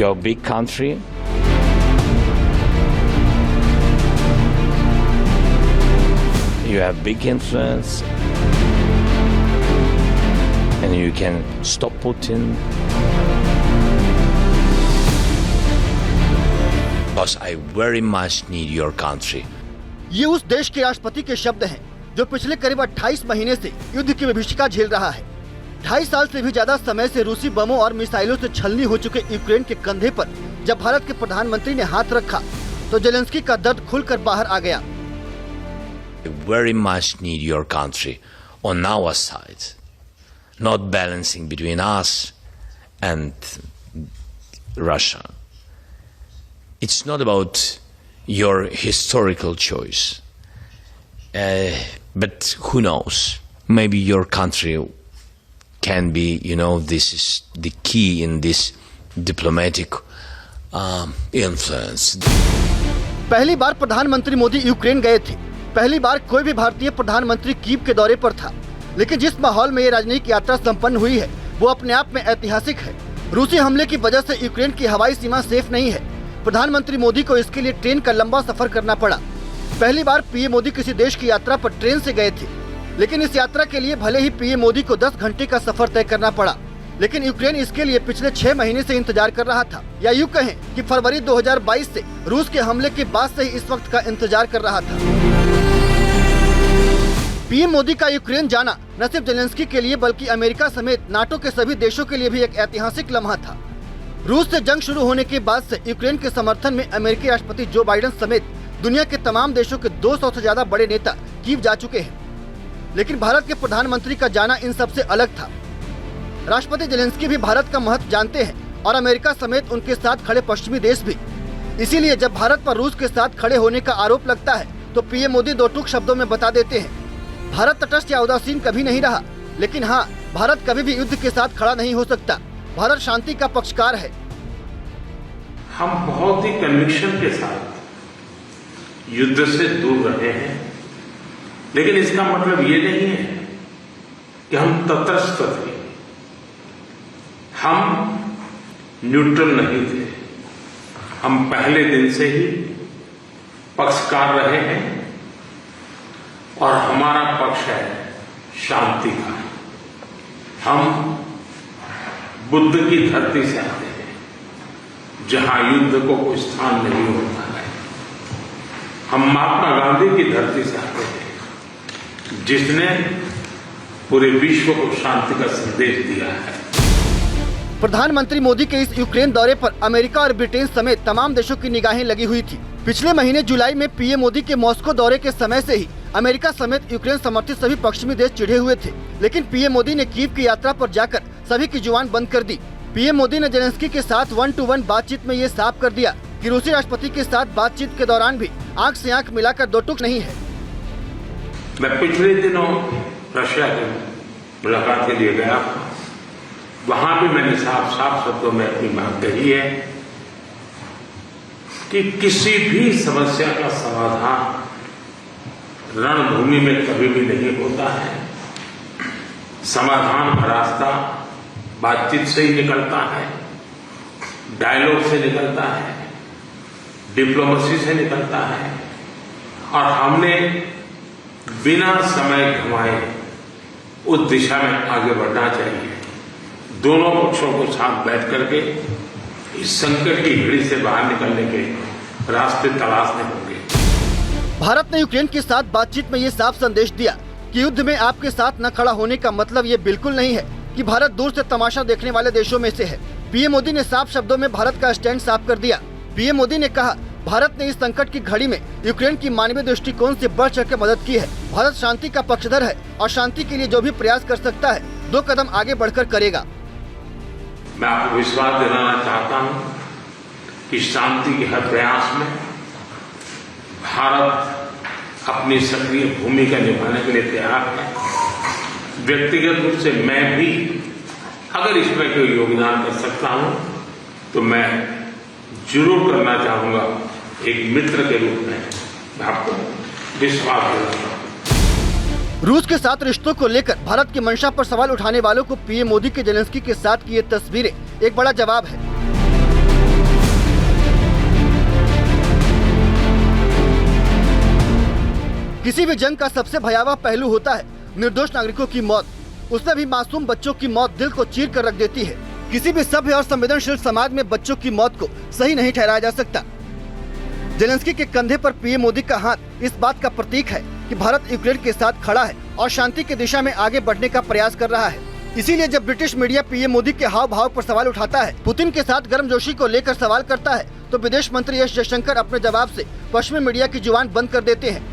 You're a big country. You have big influence. And you can stop Putin. Because I very much need your country. ये उस देश के राष्ट्रपति के शब्द हैं जो पिछले करीब 28 महीने से युद्ध की विभीषिका झेल रहा है। 2.5 साल से भी ज्यादा समय से रूसी बमों और मिसाइलों से छलनी हो चुके यूक्रेन के कंधे पर जब भारत के प्रधानमंत्री ने हाथ रखा तो जेलेंस्की का दर्द खुलकर बाहर आ गया। I very much need your country on our side, not balancing between us and Russia. It's not about your historical choice, but who knows? Maybe your country can be, this is the key in this diplomatic influence. पहली बार प्रधानमंत्री Modi Ukraine गए थे। पहली बार कोई भी भारतीय प्रधानमंत्री Kyiv के दौरे पर था। लेकिन जिस माहौल में ये राजनयिक यात्रा संपन्न हुई है वो अपने आप में ऐतिहासिक है। रूसी हमले की वजह से यूक्रेन की हवाई सीमा सेफ नहीं है। प्रधानमंत्री मोदी को इसके लिए ट्रेन का लंबा सफर करना पड़ा। पहली बार पीएम मोदी किसी देश की यात्रा पर ट्रेन से गए थे। लेकिन इस यात्रा के लिए भले ही पीएम मोदी को 10 घंटे का सफर तय करना पड़ा, लेकिन यूक्रेन इसके लिए पिछले 6 महीने से इंतजार कर रहा था, या यूँ कहें कि फरवरी 2022 से रूस के हमले के बाद से ही इस वक्त का इंतजार कर रहा था। पीएम मोदी का यूक्रेन जाना न सिर्फ जेलेंस्की के लिए बल्कि अमेरिका समेत नाटो के सभी देशों के लिए भी एक ऐतिहासिक लम्हा था। रूस से जंग शुरू होने के बाद से यूक्रेन के समर्थन में अमेरिकी राष्ट्रपति जो बाइडेन समेत दुनिया के तमाम देशों के 200 से ज्यादा बड़े नेता कीव जा चुके हैं। लेकिन भारत के प्रधानमंत्री का जाना इन सबसे अलग था। राष्ट्रपति जेलेंस्की भी भारत का महत्व जानते हैं और अमेरिका समेत उनके साथ खड़े पश्चिमी देश भी। इसीलिए जब भारत पर रूस के साथ खड़े होने का आरोप लगता है तो पीएम मोदी 2 टूक शब्दों में बता देते हैं, भारत तटस्थ या उदासीन कभी नहीं रहा, लेकिन हाँ, भारत कभी भी युद्ध के साथ खड़ा नहीं हो सकता। भारत शांति का पक्षकार है। हम बहुत ही कन्विक्शन के साथ युद्ध से दूर रहे हैं, लेकिन इसका मतलब ये नहीं है कि हम तटस्थ थे। हम न्यूट्रल नहीं थे। हम पहले दिन से ही पक्षकार रहे हैं और हमारा पक्ष है शांति का। हम बुद्ध की धरती से आते हैं जहां युद्ध को कोई स्थान नहीं होता है। हम महात्मा गांधी की धरती से आते हैं जिसने पूरे विश्व को शांति का संदेश दिया है। प्रधानमंत्री मोदी के इस यूक्रेन दौरे पर अमेरिका और ब्रिटेन समेत तमाम देशों की निगाहें लगी हुई थी। पिछले महीने जुलाई में पीएम मोदी के मॉस्को दौरे के समय से ही अमेरिका समेत यूक्रेन समर्थित सभी पश्चिमी देश चिढ़े हुए थे। लेकिन पीएम मोदी ने कीव की यात्रा पर जाकर सभी की जुबान बंद कर दी। पीएम मोदी ने जेलेंस्की के साथ 1-to-1 बातचीत में ये साफ कर दिया कि रूसी राष्ट्रपति के साथ बातचीत के दौरान भी आंख से आंख मिलाकर 2 टूक नहीं है। मैं पिछले दिनों रशिया की मुलाकात के लिए गया। वहां भी मैंने साफ शब्दों में अपनी मांग कही है कि किसी भी समस्या का समाधान रणभूमि में कभी भी नहीं होता है। समाधान का रास्ता बातचीत से ही निकलता है, डायलॉग से निकलता है, डिप्लोमेसी से निकलता है। और हमने बिना समय गंवाए उस दिशा में आगे बढ़ना चाहिए। दोनों पक्षों को साथ बैठ करके इस संकट की घड़ी से बाहर निकलने के रास्ते तलाशने होंगे। भारत ने यूक्रेन के साथ बातचीत में ये साफ संदेश दिया कि युद्ध में आपके साथ न खड़ा होने का मतलब ये बिल्कुल नहीं है कि भारत दूर से तमाशा देखने वाले देशों में से है। पीएम मोदी ने साफ शब्दों में भारत का स्टैंड साफ कर दिया। पीएम मोदी ने कहा, भारत ने इस संकट की घड़ी में यूक्रेन की मानवीय दृष्टिकोण से बढ़ चढ़ कर मदद की है। भारत शांति का पक्षधर है और शांति के लिए जो भी प्रयास कर सकता है 2 कदम आगे बढ़कर करेगा। मैं आपको विश्वास दिलाना चाहता हूं कि शांति के हर प्रयास में भारत अपनी सक्रिय भूमिका निभाने के लिए तैयार है। व्यक्तिगत रूप से मैं भी अगर इसमें कोई योगदान कर सकता हूं तो मैं जरूर करना चाहूंगा। एक मित्र के रूप में मैं आपको विश्वास दिलाता हूं। रूस के साथ रिश्तों को लेकर भारत की मंशा पर सवाल उठाने वालों को पीएम मोदी के जेलेंस्की के साथ की ये तस्वीरें एक बड़ा जवाब है। किसी भी जंग का सबसे भयावह पहलू होता है निर्दोष नागरिकों की मौत। उसमें भी मासूम बच्चों की मौत दिल को चीर कर रख देती है। किसी भी सभ्य और संवेदनशील समाज में बच्चों की मौत को सही नहीं ठहराया जा सकता। जेलेंस्की के कंधे पर पीएम मोदी का हाथ इस बात का प्रतीक है कि भारत यूक्रेन के साथ खड़ा है और शांति की दिशा में आगे बढ़ने का प्रयास कर रहा है। इसीलिए जब ब्रिटिश मीडिया पीएम मोदी के हाव भाव पर सवाल उठाता है, पुतिन के साथ गर्मजोशी को लेकर सवाल करता है, तो विदेश मंत्री एस जयशंकर अपने जवाब से पश्चिमी मीडिया की जुबान बंद कर देते हैं।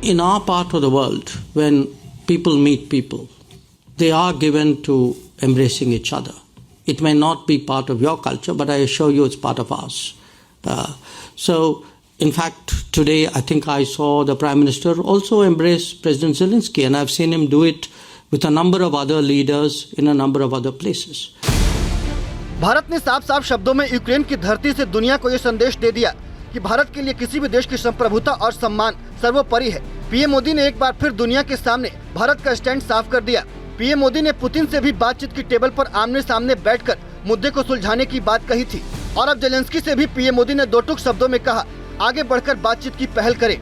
In our part of the world, when people meet people, they are given to embracing each other. It may not be part of your culture, but I assure you it's part of ours. So, in fact, today I think I saw the Prime Minister also embrace President Zelensky, and I've seen him do it with a number of other leaders in a number of other places. Bharat ने साफ साफ शब्दों में Ukraine की धरती से दुनिया को ये संदेश दे दिया कि भारत के लिए किसी भी देश की संप्रभुता और सम्मान सर्वोपरि है। पीएम मोदी ने एक बार फिर दुनिया के सामने भारत का स्टैंड साफ कर दिया। पीएम मोदी ने पुतिन से भी बातचीत की टेबल पर आमने सामने बैठकर मुद्दे को सुलझाने की बात कही थी और अब जेलेंस्की से भी पीएम मोदी ने दो टूक शब्दों में कहा, आगे बढ़कर बातचीत की पहल करें।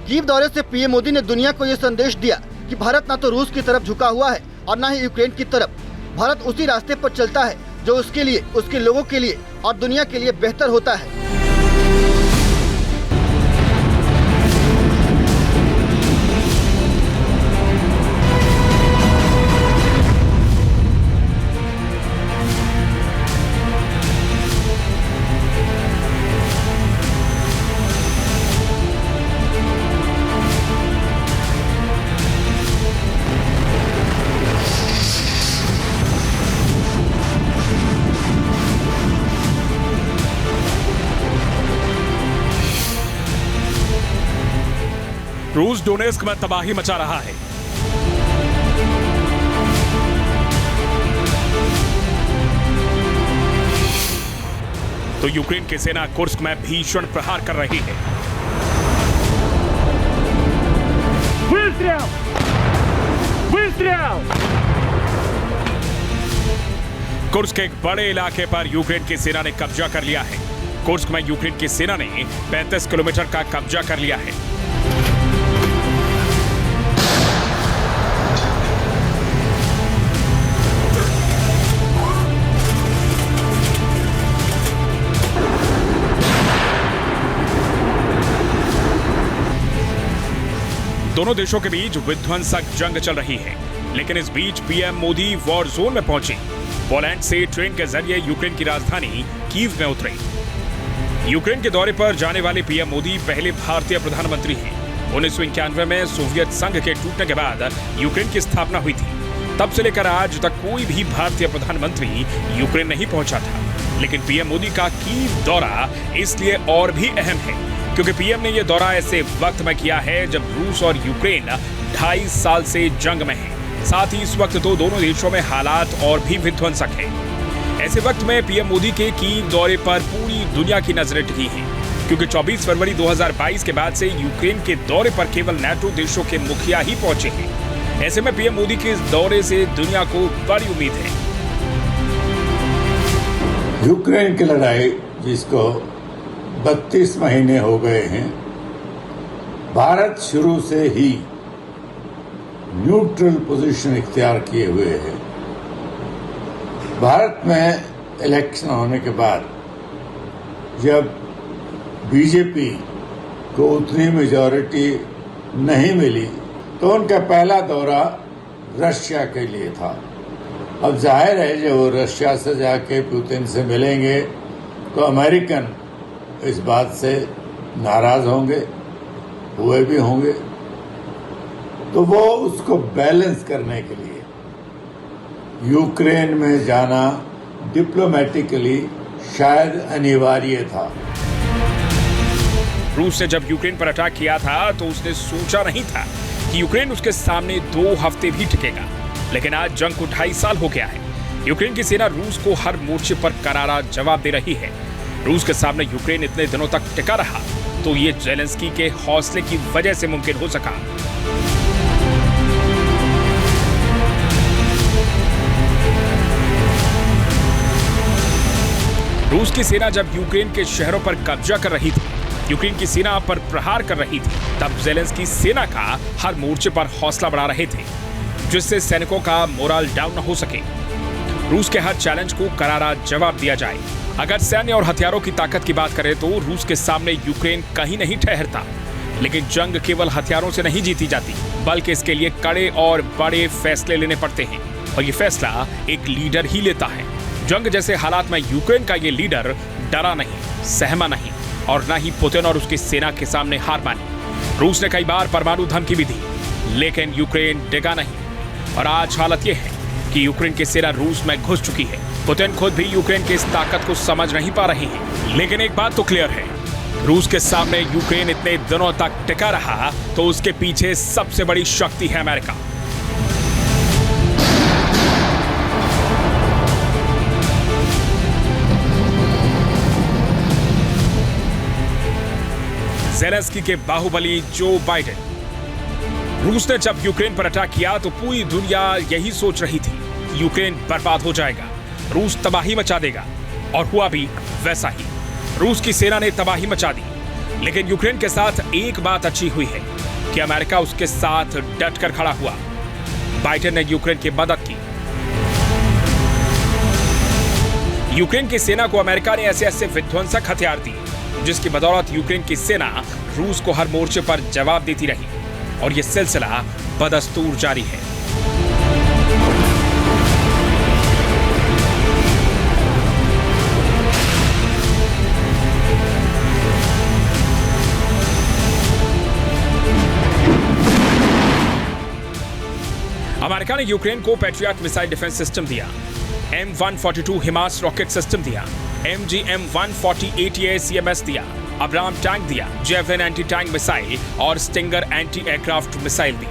कीव दौरे से पीएम मोदी ने दुनिया को ये संदेश दिया कि भारत न तो रूस की तरफ झुका हुआ है और न ही यूक्रेन की तरफ। भारत उसी रास्ते पर चलता है जो उसके लिए, उसके लोगों के लिए और दुनिया के लिए बेहतर होता है। रूस डोनेस्क में तबाही मचा रहा है। तो यूक्रेन की सेना कुर्स्क में भीषण प्रहार कर रही है। कुर्स्क के एक बड़े इलाके पर यूक्रेन की सेना ने कब्जा कर लिया है। कुर्स्क में यूक्रेन की सेना ने 35 किलोमीटर का कब्जा कर लिया है। दोनों देशों के बीच विध्वंसक जंग चल रही है, लेकिन इस बीच पीएम मोदी वॉर जोन में पहुंचे। पोलैंड से ट्रेन के जरिए यूक्रेन की राजधानी कीव में उतरे। यूक्रेन के दौरे पर जाने वाले पीएम मोदी पहले भारतीय प्रधानमंत्री हैं। 1991 में सोवियत संघ के टूटने के बाद यूक्रेन की स्थापना हुई थी। तब से लेकर आज तक कोई भी भारतीय प्रधानमंत्री यूक्रेन नहीं पहुंचा था। लेकिन पीएम मोदी का कीव दौरा इसलिए और भी अहम है क्योंकि पीएम ने यह दौरा ऐसे वक्त में किया है जब रूस और यूक्रेन 2.5 साल से जंग में है। साथ ही इस वक्त तो दोनों देशों में हालात और भी विध्वंसक हैं। ऐसे वक्त में पीएम मोदी के कीव दौरे पर पूरी दुनिया की नजरें टिकी हैं, क्योंकि 24 फरवरी 2022 के बाद से यूक्रेन के दौरे पर केवल नाटो देशों के मुखिया ही पहुंचे हैं। ऐसे में पीएम मोदी के इस दौरे से दुनिया को बड़ी उम्मीद है। यूक्रेन की लड़ाई जिसको 32 महीने हो गए हैं, भारत शुरू से ही न्यूट्रल पोजीशन इख्तियार किए हुए है। भारत में इलेक्शन होने के बाद जब बीजेपी को उतनी मेजॉरिटी नहीं मिली तो उनका पहला दौरा रशिया के लिए था। अब जाहिर है जब वो रशिया से जाके पुतिन से मिलेंगे तो अमेरिकन इस बात से नाराज होंगे, हुए भी होंगे। तो वो उसको बैलेंस करने के लिए यूक्रेन में जाना डिप्लोमेटिकली शायद अनिवार्य था। रूस ने जब यूक्रेन पर अटैक किया था तो उसने सोचा नहीं था कि यूक्रेन उसके सामने 2 हफ्ते भी टिकेगा, लेकिन आज जंग को 2.5 साल हो गया है। यूक्रेन की सेना रूस को हर मोर्चे पर करारा जवाब दे रही है। रूस के सामने यूक्रेन इतने दिनों तक टिका रहा तो ये जेलेंस्की के हौसले की वजह से मुमकिन हो सका। रूस की सेना जब यूक्रेन के शहरों पर कब्जा कर रही थी यूक्रेन की सेना पर प्रहार कर रही थी, तब ज़ेलेंस्की सेना का हर मोर्चे पर हौसला बढ़ा रहे थे, जिससे सैनिकों का मोरल डाउन न हो सके। रूस के हर चैलेंज को करारा जवाब दिया जाए। अगर सैन्य और हथियारों की ताकत की बात करें तो रूस के सामने यूक्रेन कहीं नहीं ठहरता। लेकिन जंग केवल हथियारों से नहीं जीती जाती, बल्कि इसके लिए कड़े और बड़े फैसले लेने पड़ते हैं, और ये फैसला एक लीडर ही लेता है। जंग जैसे हालात में यूक्रेन का ये लीडर डरा नहीं, सहमा नहीं, और न ही पुतिन और उसकी सेना के सामने हार मानी। रूस ने कई बार परमाणु धमकी भी दी, लेकिन यूक्रेन डिगा नहीं। और आज हालत यह है कि यूक्रेन की सेना रूस में घुस चुकी है। पुतिन खुद भी यूक्रेन की इस ताकत को समझ नहीं पा रहे हैं। लेकिन एक बात तो क्लियर है, रूस के सामने यूक्रेन इतने दिनों तक टिका रहा तो उसके पीछे सबसे बड़ी शक्ति है अमेरिका। ज़ेलेंस्की के बाहुबली जो बाइडेन। रूस ने जब यूक्रेन पर अटैक किया तो पूरी दुनिया यही सोच रही थी, यूक्रेन बर्बाद हो जाएगा, रूस तबाही मचा देगा, और हुआ भी वैसा ही। रूस की सेना ने तबाही मचा दी। लेकिन यूक्रेन के साथ एक बात अच्छी हुई है कि अमेरिका उसके साथ डटकर खड़ा हुआ। बाइडेन ने यूक्रेन की मदद की। यूक्रेन की सेना को अमेरिका ने ऐसे ऐसे विध्वंसक हथियार दिए, जिसकी बदौलत यूक्रेन की सेना रूस को हर मोर्चे पर जवाब देती रही, और यह सिलसिला बदस्तूर जारी है। अमेरिका ने यूक्रेन को पैट्रियट मिसाइल डिफेंस सिस्टम दिया, M142 हिमास रॉकेट सिस्टम दिया, MGM-140 CMS दिया, अब्राम टैंक दिया, जेवलिन एंटी टैंक मिसाइल और स्टिंगर एंटी एयरक्राफ्ट मिसाइल दी।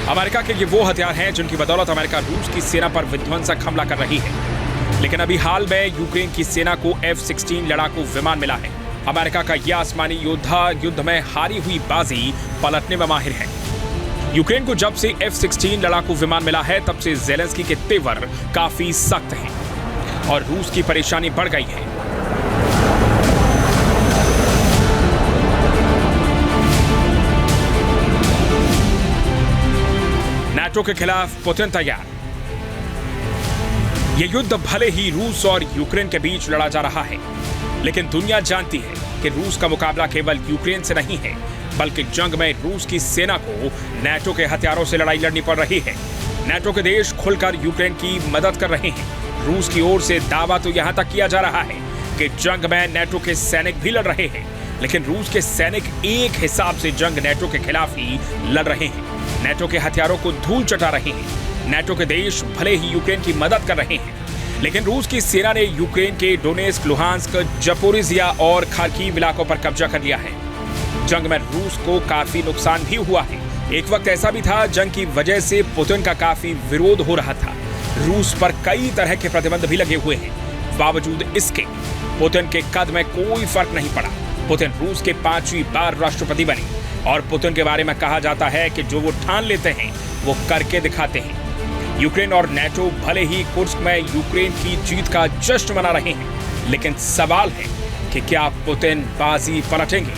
अमेरिका के ये वो हथियार हैं जिनकी बदौलत अमेरिका रूस की सेना पर विध्वंसक हमला कर रही है। लेकिन अभी हाल में यूक्रेन की सेना को F-16 लड़ाकू विमान मिला है। अमेरिका का यह आसमानी योद्धा युद्ध में हारी हुई बाजी पलटने में माहिर है। यूक्रेन को जब से F-16 लड़ाकू विमान मिला है, तब से ज़ेलेंस्की के तेवर काफी सख्त हैं और रूस की परेशानी बढ़ गई है। नाटो के खिलाफ पुतिन तैयार। यह युद्ध भले ही रूस और यूक्रेन के बीच लड़ा जा रहा है, लेकिन दुनिया जानती है कि रूस का मुकाबला केवल यूक्रेन से नहीं है, बल्कि जंग में रूस की सेना को नाटो के हथियारों से लड़ाई लड़नी पड़ रही है। नाटो के देश खुलकर यूक्रेन की मदद कर रहे हैं। रूस की ओर से दावा तो यहां तक किया जा रहा है कि जंग में नाटो के सैनिक भी लड़ रहे हैं, लेकिन रूस के सैनिक एक हिसाब से जंग नाटो के खिलाफ ही लड़ रहे हैं। नाटो के हथियारों को धूल चटा रहे हैं। नाटो के देश भले ही यूक्रेन की मदद कर रहे हैं, लेकिन रूस की सेना ने यूक्रेन के डोनेस्क, लुहांस्क, जपोरिजिया और खार्किव इलाकों पर कब्जा कर लिया है। जंग में रूस को काफी नुकसान भी हुआ है। एक वक्त ऐसा भी था जंग की वजह से पुतिन का काफी विरोध हो रहा था। रूस पर कई तरह के प्रतिबंध भी लगे हुए हैं। बावजूद इसके पुतिन के कद में कोई फर्क नहीं पड़ा। पुतिन रूस के 5वीं बार राष्ट्रपति बने और पुतिन के बारे में कहा जाता है कि जो वो ठान लेते हैं वो करके दिखाते हैं। यूक्रेन और नाटो भले ही कुर्स्क में यूक्रेन की जीत का जश्न मना रहे हैं, लेकिन सवाल है कि क्या पुतिन बाजी पलटेंगे।